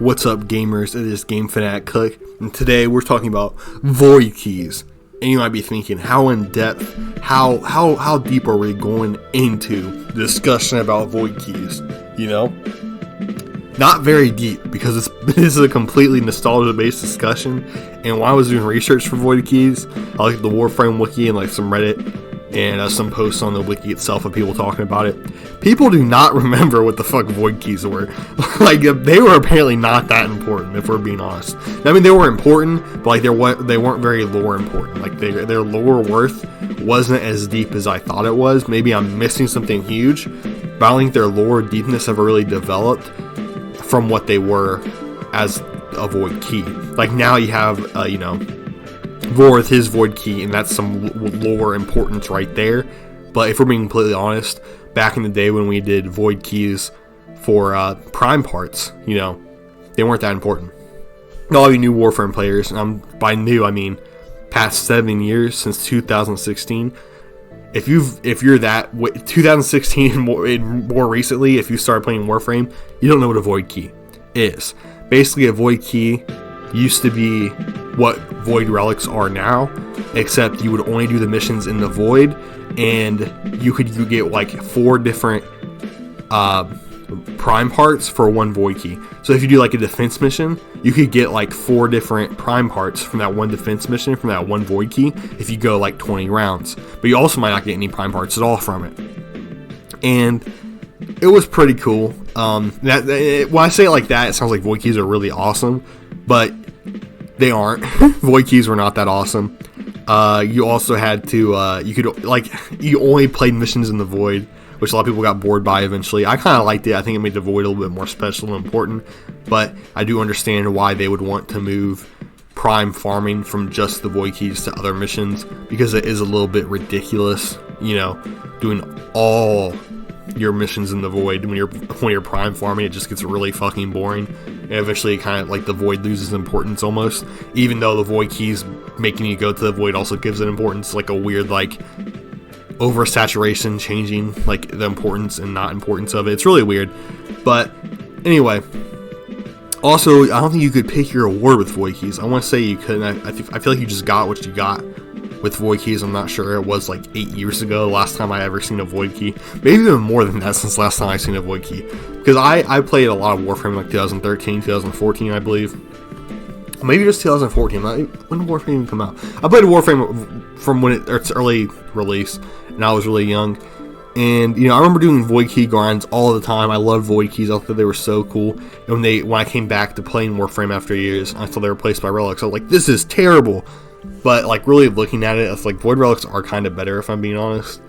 What's up, gamers? It is Game Fanatic Cook, and today we're talking about void keys. And you might be thinking, how in depth, how deep are we going into the discussion about void keys? You know, not very deep, because this is a completely nostalgia-based discussion. And while I was doing research for void keys, I looked at the Warframe wiki and like some Reddit and some posts on the wiki itself of people talking about it. People do not remember what the fuck void keys were. Like, they were apparently not that important, if we're being honest. I mean, they were important, but like they weren't very lore important. Like their lore worth wasn't as deep as I thought it was. Maybe I'm missing something huge, but I don't think their lore deepness ever really developed from what they were as a void key. Like now you have, Vor with his void key, and that's some lore importance right there. But if we're being completely honest, back in the day when we did void keys for prime parts, they weren't that important. All of you new Warframe players, and by new I mean past 7 years since 2016. If you're that 2016 more recently, if you started playing Warframe, you don't know what a void key is. Basically, a void key used to be what void relics are now, except you would only do the missions in the void, and you get like 4 different prime parts for one void key. So if you do like a defense mission, you could get like 4 different prime parts from that one defense mission from that one void key if you go like 20 rounds. But you also might not get any prime parts at all from it. And it was pretty cool. When I say it like that, it sounds like void keys are really awesome, but they aren't. Void keys were not that awesome. You also had to, you only played missions in the void, which a lot of people got bored by eventually. I kind of liked it. I think it made the void a little bit more special and important, but I do understand why they would want to move prime farming from just the void keys to other missions, because it is a little bit ridiculous, doing all your missions in the void when you're prime farming. It just gets really fucking boring, and eventually kind of like the void loses importance almost, even though the void keys making you go to the void also gives it importance, like a weird like oversaturation changing like the importance and not importance of it. It's really weird. But anyway, also I don't think you could pick your award with void keys. I want to say you couldn't. I feel like you just got what you got with void keys. I'm not sure. It was like 8 years ago last time I ever seen a void key. Maybe even more than that since last time I seen a void key, because I played a lot of Warframe like 2013, 2014 I believe. Maybe just 2014. When did Warframe even come out? I played Warframe from when its early release, and I was really young. And I remember doing void key grinds all the time. I loved void keys. I thought they were so cool. And when I came back to playing Warframe after years, I saw they were replaced by relics. I was like, this is terrible. But like really looking at it, it's like void relics are kind of better, if I'm being honest.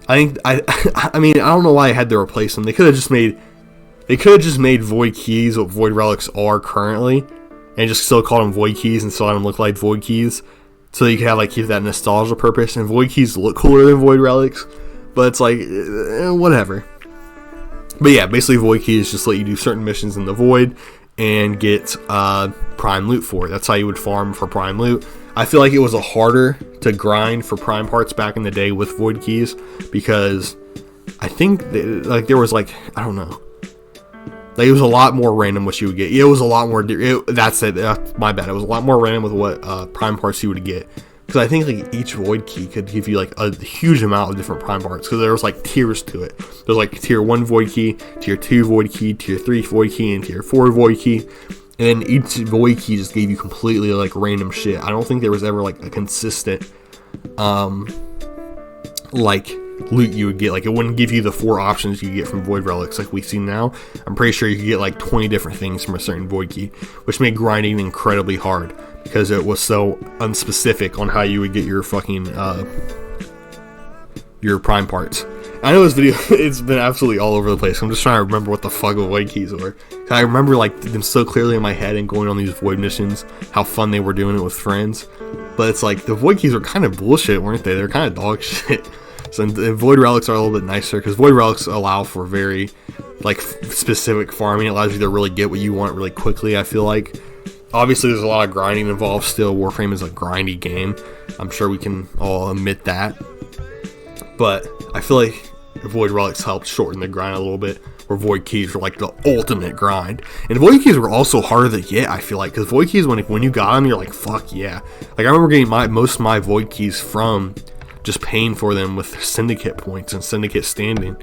I mean, I don't know why I had to replace them. They could have just made void keys what void relics are currently, and just still call them void keys and still let them look like void keys, so you can have keep that nostalgia purpose. And void keys look cooler than void relics, but it's like whatever. But yeah, basically void keys just let you do certain missions in the void and get prime loot for it. That's how you would farm for prime loot. I feel like it was harder to grind for prime parts back in the day with void keys, because I think there was I don't know. It was a lot more random what you would get. It was a lot more. That's my bad. It was a lot more random with what prime parts you would get. Because I think each void key could give you a huge amount of different prime parts. Because there was tiers to it. There's tier 1 void key, tier 2 void key, tier 3 void key, and tier 4 void key. And then each void key just gave you completely random shit. I don't think there was ever a consistent loot you would get. It wouldn't give you the 4 options you get from void relics like we see now. I'm pretty sure you could get 20 different things from a certain void key, which made grinding incredibly hard because it was so unspecific on how you would get your fucking your prime parts. I know this video it's been absolutely all over the place. I'm just trying to remember what the fuck the void keys were. I remember them so clearly in my head and going on these void missions, how fun they were doing it with friends. But it's the void keys were kind of bullshit, weren't they? They're kind of dog shit. So the void relics are a little bit nicer, because void relics allow for very specific farming. It allows you to really get what you want really quickly. I feel like obviously there's a lot of grinding involved still. Warframe is a grindy game. I'm sure we can all admit that. But I feel like void relics helped shorten the grind a little bit. where void keys were like the ultimate grind. And void keys were also harder to get, I feel like, because void keys, when you got them, you're like, fuck yeah. Like, I remember getting most of my void keys from just paying for them with syndicate points and syndicate standing.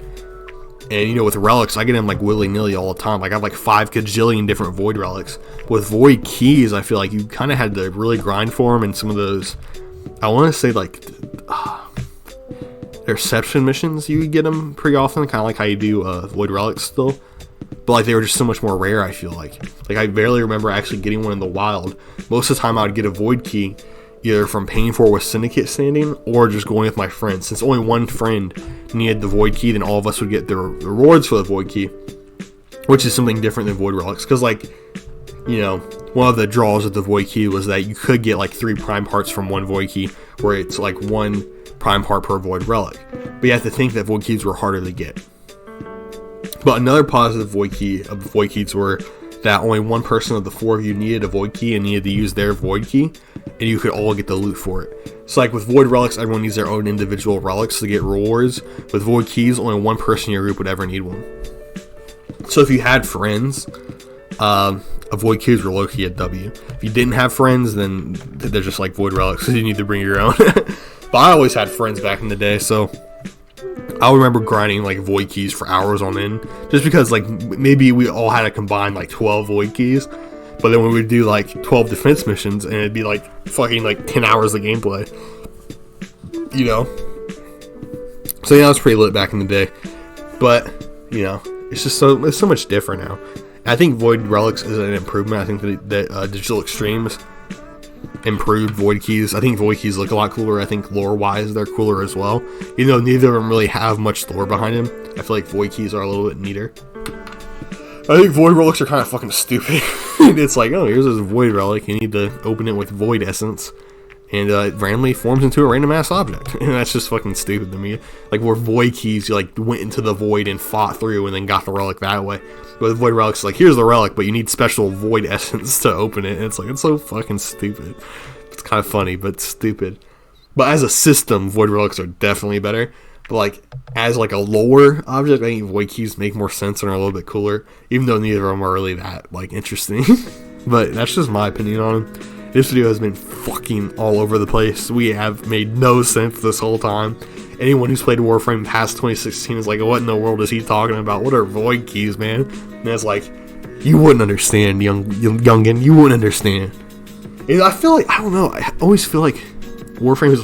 And, you know, with relics, I get them like willy-nilly all the time. Like, I have like 5 gajillion different void relics. With void keys, I feel like you kind of had to really grind for them, and some of those, I want to say, like, reception missions, you would get them pretty often, kind of like how you do void relics still. But, like, they were just so much more rare, I feel like. Like, I barely remember actually getting one in the wild. Most of the time, I would get a void key either from paying for it with syndicate standing or just going with my friends. Since only one friend needed the void key, then all of us would get the rewards for the void key, which is something different than void relics. Because, like, you know, one of the draws of the void key was that you could get like 3 prime parts from one void key, where it's like 1 prime part per void relic. But you have to think that void keys were harder to get. But another positive void key of the void keys were that only one person of the 4 of you needed a void key and needed to use their void key, and you could all get the loot for it. So, like, with void relics, everyone needs their own individual relics to get rewards. With void keys, only one person in your group would ever need one. So if you had friends, void keys were low-key a W. If you didn't have friends, then they're just like void relics, so you need to bring your own. But I always had friends back in the day, so I remember grinding like void keys for hours on end, just because like maybe we all had to combine like 12 void keys, but then we would do like 12 defense missions and it'd be like fucking like 10 hours of gameplay, you know. So yeah, it was pretty lit back in the day, but you know, it's so much different now. I think void relics is an improvement. I think that digital extremes improved void keys. I think void keys look a lot cooler. I think lore wise they're cooler as well, even though neither of them really have much lore behind them. I feel like void keys are a little bit neater. I think void relics are kind of fucking stupid. It's like, oh, here's this void relic, you need to open it with void essence, and it randomly forms into a random ass object. And that's just fucking stupid to me. Like, where void keys, you like went into the void and fought through and then got the relic that way. But the void relics, like, here's the relic, but you need special void essence to open it. And it's like, it's so fucking stupid. It's kind of funny, but stupid. But as a system, void relics are definitely better. But like, as like a lore object, I think void keys make more sense and are a little bit cooler, even though neither of them are really that like interesting. But that's just my opinion on them. This video has been fucking all over the place. We have made no sense this whole time. Anyone who's played Warframe past 2016 is like, what in the world is he talking about? What are void keys, man? And it's like, you wouldn't understand, youngin. You wouldn't understand. And I feel like, I don't know, I always feel like Warframe's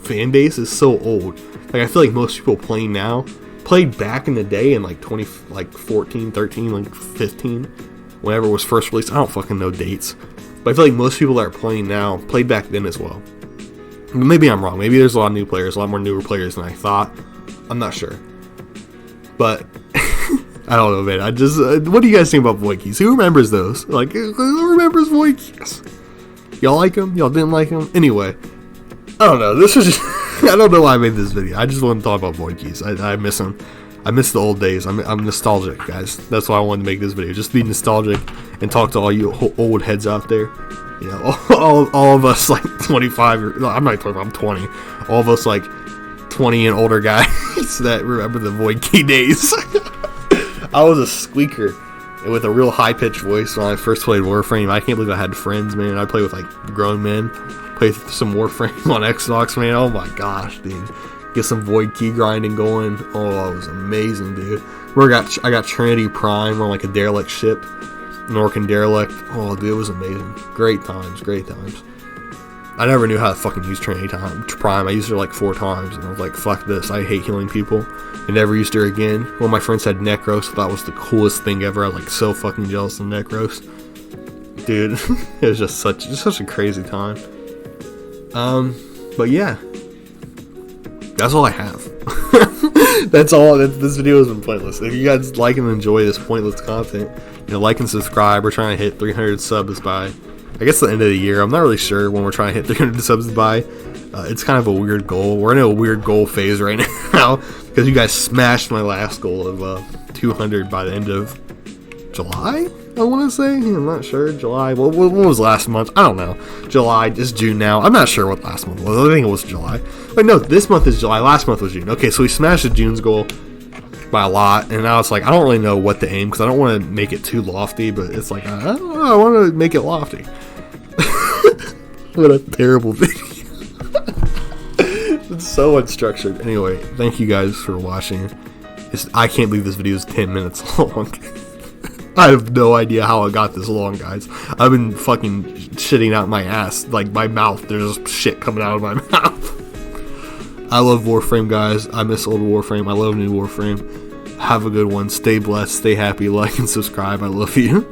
fan base is so old. Like, I feel like most people playing now played back in the day in like 14, 13, like 15, whenever it was first released. I don't fucking know dates. But I feel like most people that are playing now played back then as well. Maybe I'm wrong. Maybe there's a lot of new players, a lot more newer players than I thought. I'm not sure. But I don't know, man. What do you guys think about void keys? Who remembers those? Like, who remembers void keys? Y'all like them? Y'all didn't like them? Anyway, I don't know. This was just I don't know why I made this video. I just want to talk about void keys. I miss them. I miss the old days. I'm nostalgic, guys. That's why I wanted to make this video. Just be nostalgic and talk to all you old heads out there. You know, all of us like 25. No, I'm not 25. I'm 20. All of us like 20 and older guys that remember the void key days. I was a squeaker with a real high pitched voice when I first played Warframe. I can't believe I had friends, man. I played with like grown men. Played some Warframe on Xbox, man. Oh my gosh, dude. Get some void key grinding going. Oh, it was amazing, dude. I got Trinity Prime on like a derelict ship, an Orcan derelict. Oh, dude, it was amazing. Great times, great times. I never knew how to fucking use Trinity Prime. I used her like 4 times, and I was like, fuck this. I hate healing people. I never used her again. One of my friends had Necros. I thought it was the coolest thing ever. I was like so fucking jealous of Necros. Dude, it was just such a crazy time. But yeah, that's all I have. That's all. This video has been pointless. If you guys like and enjoy this pointless content, you know, like and subscribe. We're trying to hit 300 subs by, I guess, the end of the year. I'm not really sure when we're trying to hit 300 subs by. It's kind of a weird goal. We're in a weird goal phase right now because you guys smashed my last goal of 200 by the end of July, I want to say. I'm not sure. July. What was last month? I don't know. July. It's June now. I'm not sure what last month was. I think it was July. Wait, no. This month is July. Last month was June. Okay, so we smashed the June's goal. by a lot, and I was like, I don't really know what to aim because I don't want to make it too lofty, but it's like, I don't know, I want to make it lofty. What a terrible video. It's so unstructured. Anyway, thank you guys for watching. I can't believe this video is 10 minutes long. I have no idea how it got this long, guys. I've been fucking shitting out my ass, like my mouth. There's shit coming out of my mouth. I love Warframe, guys. I miss old Warframe. I love new Warframe. Have a good one. Stay blessed. Stay happy. Like and subscribe. I love you.